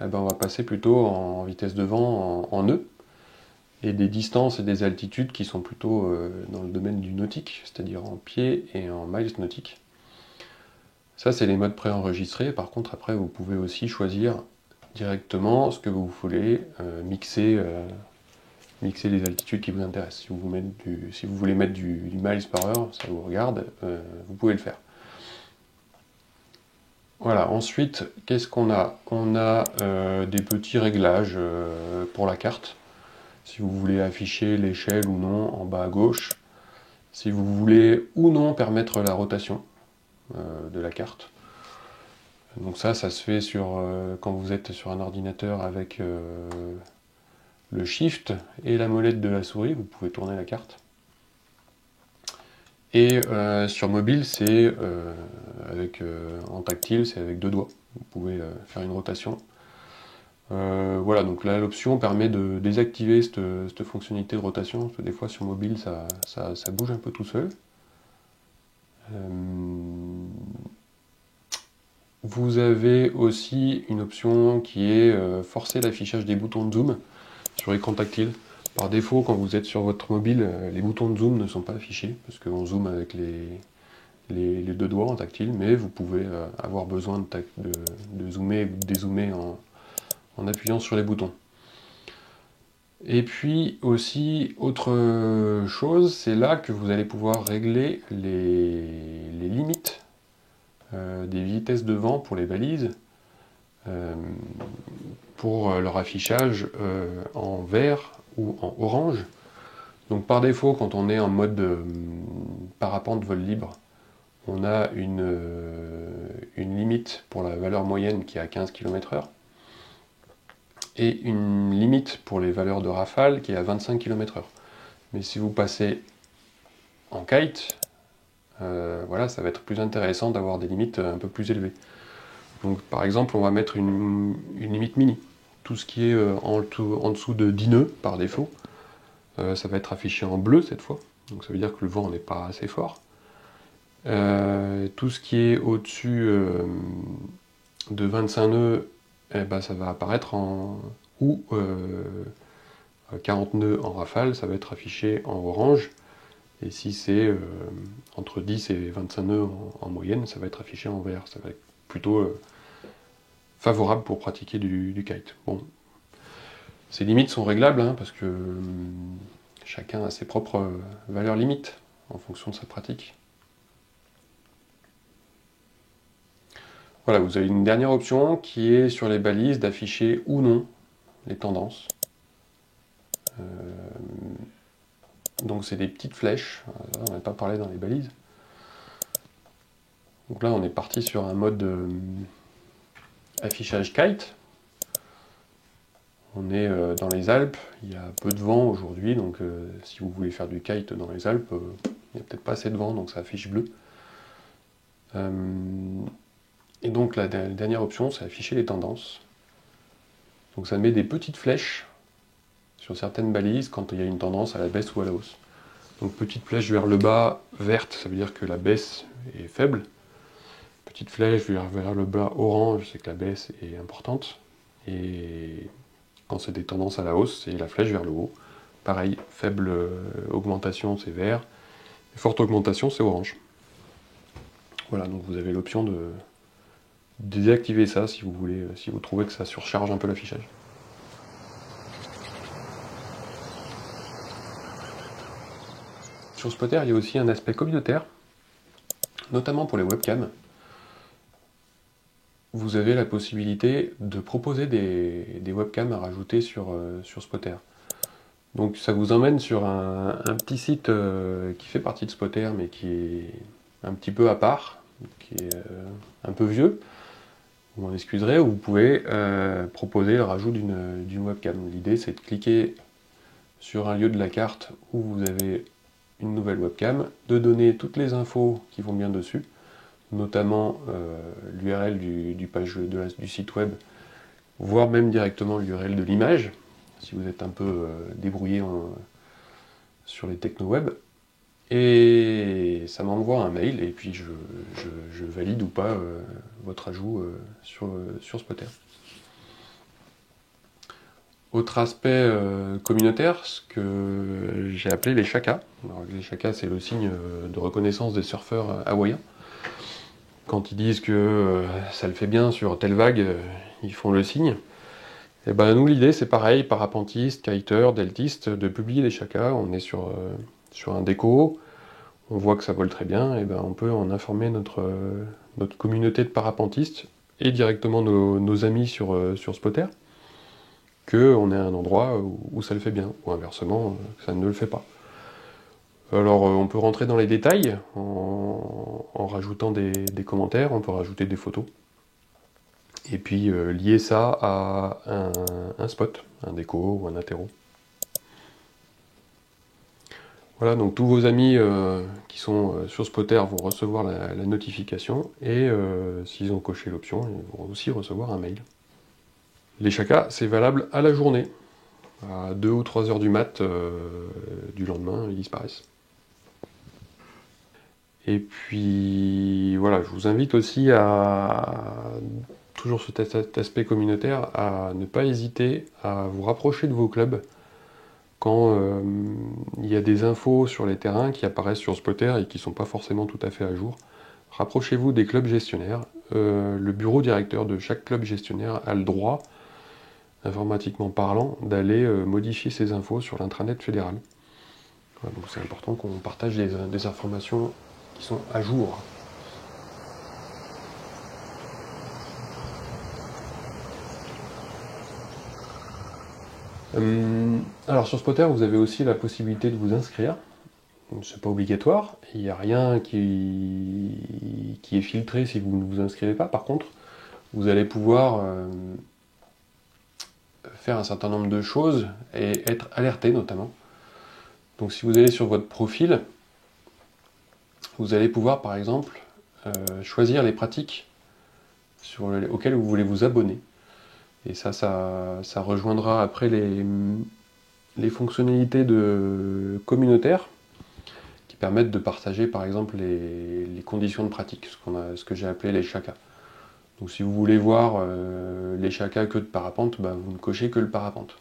eh ben on va passer plutôt en vitesse de vent en nœud et des distances et des altitudes qui sont plutôt dans le domaine du nautique, c'est-à-dire en pieds et en miles nautiques. Ça, c'est les modes préenregistrés. Par contre, après, vous pouvez aussi choisir directement ce que vous voulez, mixer les altitudes qui vous intéressent. Si vous voulez mettre du miles par heure, ça vous regarde, vous pouvez le faire. Voilà, ensuite, qu'est-ce qu'on a? On a des petits réglages pour la carte. Si vous voulez afficher l'échelle ou non en bas à gauche. Si vous voulez ou non permettre la rotation de la carte. Donc ça se fait quand vous êtes sur un ordinateur avec le Shift et la molette de la souris, vous pouvez tourner la carte. Et sur mobile, c'est en tactile, c'est avec 2 doigts. Vous pouvez faire une rotation. Voilà, donc là l'option permet de désactiver cette fonctionnalité de rotation, parce que des fois sur mobile ça bouge un peu tout seul. Vous avez aussi une option qui est forcer l'affichage des boutons de zoom sur écran tactile. Par défaut, quand vous êtes sur votre mobile, les boutons de zoom ne sont pas affichés, parce qu'on zoome avec les 2 doigts en tactile, mais vous pouvez avoir besoin de zoomer ou de dézoomer en appuyant sur les boutons. Et puis aussi, autre chose, c'est là que vous allez pouvoir régler les limites des vitesses de vent pour les balises, pour leur affichage en vert ou en orange. Donc par défaut, quand on est en mode parapente vol libre, on a une limite pour la valeur moyenne qui est à 15 km/h et une limite pour les valeurs de rafale qui est à 25 km/h. Mais si vous passez en kite, voilà, ça va être plus intéressant d'avoir des limites un peu plus élevées. Donc par exemple, on va mettre une limite mini. Tout ce qui est en dessous de 10 nœuds par défaut, ça va être affiché en bleu cette fois. Donc ça veut dire que le vent n'est pas assez fort. Tout ce qui est au-dessus de 25 nœuds, eh ben, ça va apparaître ou 40 nœuds en rafale, ça va être affiché en orange. Et si c'est entre 10 et 25 nœuds en moyenne, ça va être affiché en vert. Ça va être plutôt favorable pour pratiquer du kite. Bon, ces limites sont réglables, hein, parce que chacun a ses propres valeurs limites en fonction de sa pratique. Voilà, vous avez une dernière option qui est sur les balises d'afficher ou non les tendances. Donc c'est des petites flèches, on n'a pas parlé dans les balises. Donc là on est parti sur un mode affichage kite. On est dans les Alpes, il y a peu de vent aujourd'hui, donc si vous voulez faire du kite dans les Alpes, il n'y a peut-être pas assez de vent, donc ça affiche bleu. Et donc la dernière option, c'est afficher les tendances. Donc ça met des petites flèches sur certaines balises quand il y a une tendance à la baisse ou à la hausse. Donc petite flèche vers le bas, verte, ça veut dire que la baisse est faible. Petite flèche vers le bas, orange, c'est que la baisse est importante. Et quand c'est des tendances à la hausse, c'est la flèche vers le haut. Pareil, faible augmentation, c'est vert. Et forte augmentation, c'est orange. Voilà, donc vous avez l'option de désactiver ça si vous voulez, si vous trouvez que ça surcharge un peu l'affichage. Sur Spotter, il y a aussi un aspect communautaire, notamment pour les webcams. Vous avez la possibilité de proposer des webcams à rajouter sur Spotter. Donc ça vous emmène sur un petit site qui fait partie de Spotter, mais qui est un petit peu à part, qui est un peu vieux, vous m'en excuserez, vous pouvez proposer le rajout d'une webcam. L'idée, c'est de cliquer sur un lieu de la carte où vous avez une nouvelle webcam, de donner toutes les infos qui vont bien dessus, notamment l'URL du site web, voire même directement l'URL de l'image, si vous êtes un peu débrouillé sur les techno-web. Et ça m'envoie un mail, et puis je valide ou pas votre ajout sur Spotter. Autre aspect communautaire, ce que j'ai appelé les chakas. Alors, les chakas, c'est le signe de reconnaissance des surfeurs hawaïens. Quand ils disent que ça le fait bien sur telle vague, ils font le signe. Et ben nous, l'idée, c'est pareil, parapentistes, kiteurs, deltistes, de publier des chakas. On est sur un déco, on voit que ça vole très bien, et ben on peut en informer notre communauté de parapentistes et directement nos amis sur Spotter qu'on est à un endroit où ça le fait bien, ou inversement, ça ne le fait pas. Alors on peut rentrer dans les détails en rajoutant des commentaires, on peut rajouter des photos, et puis lier ça à un spot, un déco ou un interro. Voilà, donc tous vos amis qui sont sur Spotter vont recevoir la notification, et s'ils ont coché l'option, ils vont aussi recevoir un mail. Les chakas, c'est valable à la journée. À 2 ou 3 heures du mat du lendemain, ils disparaissent. Et puis voilà, je vous invite aussi toujours sur cet aspect communautaire, à ne pas hésiter à vous rapprocher de vos clubs quand il y a des infos sur les terrains qui apparaissent sur Spotter et qui ne sont pas forcément tout à fait à jour. Rapprochez-vous des clubs gestionnaires. Le bureau directeur de chaque club gestionnaire a le droit, informatiquement parlant, d'aller modifier ces infos sur l'intranet fédéral. Voilà, donc c'est important qu'on partage des informations qui sont à jour. Alors sur Spotter, vous avez aussi la possibilité de vous inscrire. C'est pas obligatoire, il n'y a rien qui est filtré si vous ne vous inscrivez pas. Par contre, vous allez pouvoir faire un certain nombre de choses et être alerté notamment. Donc si vous allez sur votre profil, vous allez pouvoir par exemple choisir les pratiques auxquelles vous voulez vous abonner. Et ça rejoindra après les fonctionnalités communautaires qui permettent de partager par exemple les conditions de pratique, ce que j'ai appelé les chakas. Donc si vous voulez voir les chakas que de parapente, vous ne cochez que le parapente.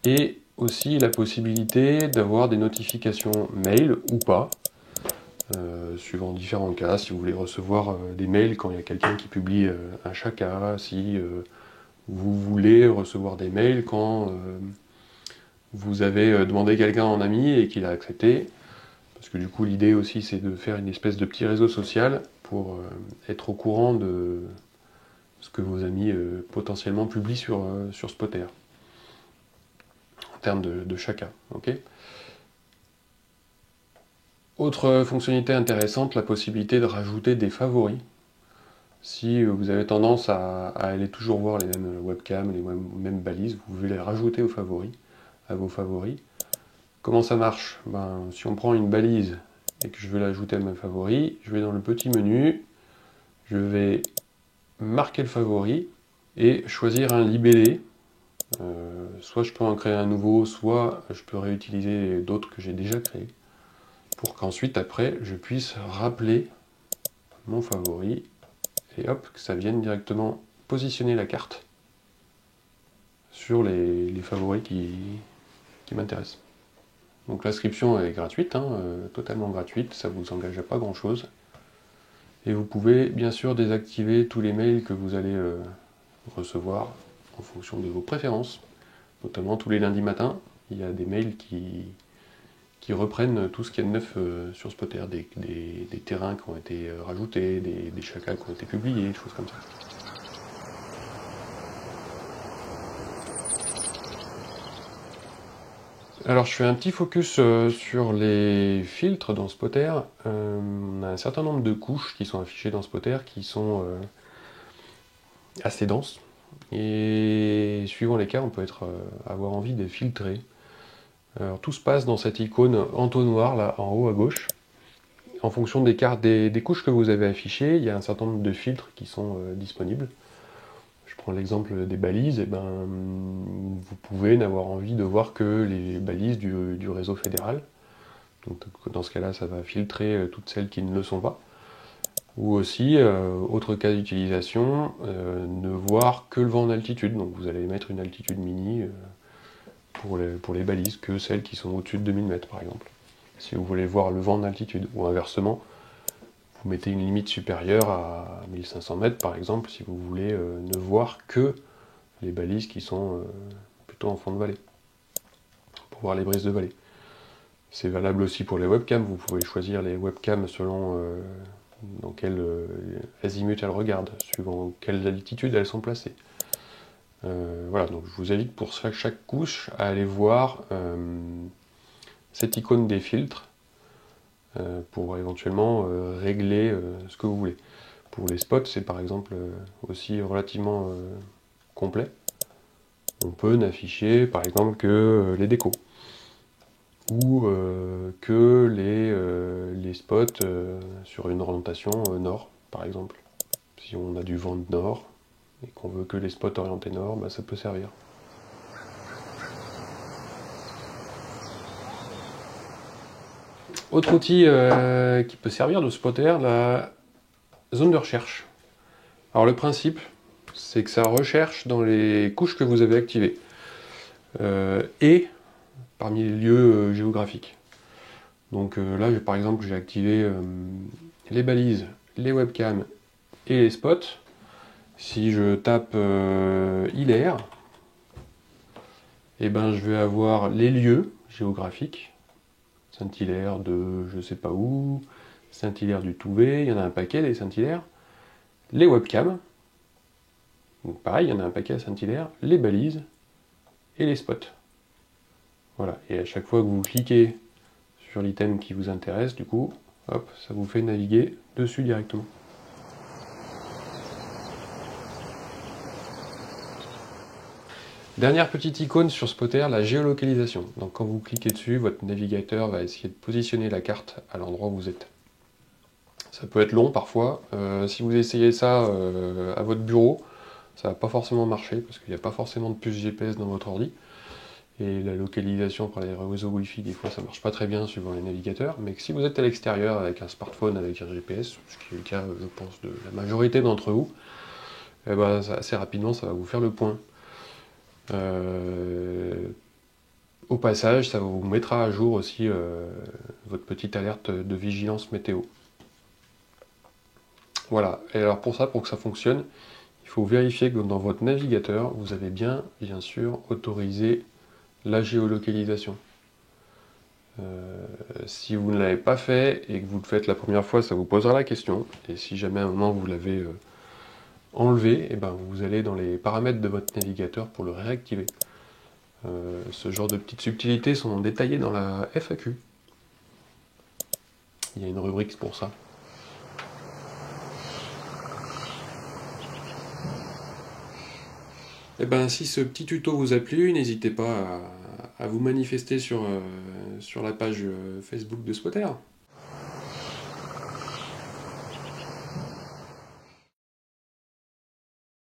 Et aussi la possibilité d'avoir des notifications mail ou pas, suivant différents cas, si vous voulez recevoir des mails quand il y a quelqu'un qui publie un chaka, si vous voulez recevoir des mails quand vous avez demandé quelqu'un en ami et qu'il a accepté, parce que du coup l'idée aussi c'est de faire une espèce de petit réseau social pour être au courant de ce que vos amis potentiellement publient sur Spotter, en termes de chaka. Okay. Autre fonctionnalité intéressante, la possibilité de rajouter des favoris. Si vous avez tendance à aller toujours voir les mêmes webcams, les mêmes balises, vous pouvez les rajouter à vos favoris. Comment ça marche? Si on prend une balise et que je veux l'ajouter à mes favoris, je vais dans le petit menu, je vais marquer le favori et choisir un libellé. Soit je peux en créer un nouveau, soit je peux réutiliser d'autres que j'ai déjà créés, pour qu'ensuite, après, je puisse rappeler mon favori, et hop, que ça vienne directement positionner la carte sur les favoris qui m'intéressent. Donc l'inscription est gratuite, totalement gratuite, ça ne vous engage à pas grand chose. Et vous pouvez bien sûr désactiver tous les mails que vous allez recevoir en fonction de vos préférences, notamment tous les lundis matins, il y a des mails qui reprennent tout ce qu'il y a de neuf sur Spotter, des terrains qui ont été rajoutés, des chakas qui ont été publiés, des choses comme ça. Alors je fais un petit focus sur les filtres dans Spotter. On a un certain nombre de couches qui sont affichées dans Spotter qui sont assez dense. Et suivant les cas, on peut avoir envie de filtrer. Alors, tout se passe dans cette icône entonnoir là en haut à gauche. En fonction des couches que vous avez affichées, il y a un certain nombre de filtres qui sont disponibles. Je prends l'exemple des balises, et ben, vous pouvez n'avoir envie de voir que les balises du réseau fédéral. Donc, dans ce cas-là, ça va filtrer toutes celles qui ne le sont pas. Ou aussi, autre cas d'utilisation, ne voir que le vent en altitude. Donc vous allez mettre une altitude mini pour les balises, que celles qui sont au-dessus de 2000 mètres par exemple. Si vous voulez voir le vent en altitude. Ou inversement, vous mettez une limite supérieure à 1500 mètres par exemple, si vous voulez ne voir que les balises qui sont plutôt en fond de vallée, pour voir les brises de vallée. C'est valable aussi pour les webcams. Vous pouvez choisir les webcams selon dans quel azimut elles regardent, suivant quelle altitude elles sont placées. Voilà, donc je vous invite pour chaque couche à aller voir cette icône des filtres pour éventuellement régler ce que vous voulez. Pour les spots, c'est par exemple aussi relativement complet. On peut n'afficher par exemple que les décos ou que les spots sur une orientation nord, par exemple. Si on a du vent de nord et qu'on veut que les spots orientés nord, bah, ça peut servir. Autre outil qui peut servir de spotter, la zone de recherche. Alors le principe, c'est que ça recherche dans les couches que vous avez activées et parmi les lieux géographiques. Donc là, par exemple, j'ai activé les balises, les webcams et les spots. Si je tape Hilaire, et ben, je vais avoir les lieux géographiques. Saint-Hilaire de je sais pas où, Saint-Hilaire du Touvet, il y en a un paquet des Saint-Hilaire. Les webcams, donc pareil, il y en a un paquet à Saint-Hilaire. Les balises et les spots. Voilà, et à chaque fois que vous cliquez sur l'item qui vous intéresse, du coup, hop, ça vous fait naviguer dessus directement. Dernière petite icône sur Spotter, la géolocalisation. Donc quand vous cliquez dessus, votre navigateur va essayer de positionner la carte à l'endroit où vous êtes. Ça peut être long parfois. Si vous essayez ça à votre bureau, ça va pas forcément marcher parce qu'il n'y a pas forcément de puce GPS dans votre ordi. Et la localisation par les réseaux Wi-Fi, des fois ça marche pas très bien suivant les navigateurs. Mais si vous êtes à l'extérieur avec un smartphone avec un GPS, ce qui est le cas, je pense, de la majorité d'entre vous, eh ben, assez rapidement ça va vous faire le point. Au passage, ça vous mettra à jour aussi votre petite alerte de vigilance météo. Voilà, et alors pour ça, pour que ça fonctionne, il faut vérifier que dans votre navigateur, vous avez bien sûr, autorisé la géolocalisation. Si vous ne l'avez pas fait et que vous le faites la première fois, ça vous posera la question. Et si jamais à un moment vous l'avez enlevé, et ben vous allez dans les paramètres de votre navigateur pour le réactiver. Ce genre de petites subtilités sont détaillées dans la FAQ. Il y a une rubrique pour ça. Et ben si ce petit tuto vous a plu, n'hésitez pas à vous manifester sur la page Facebook de Spotter.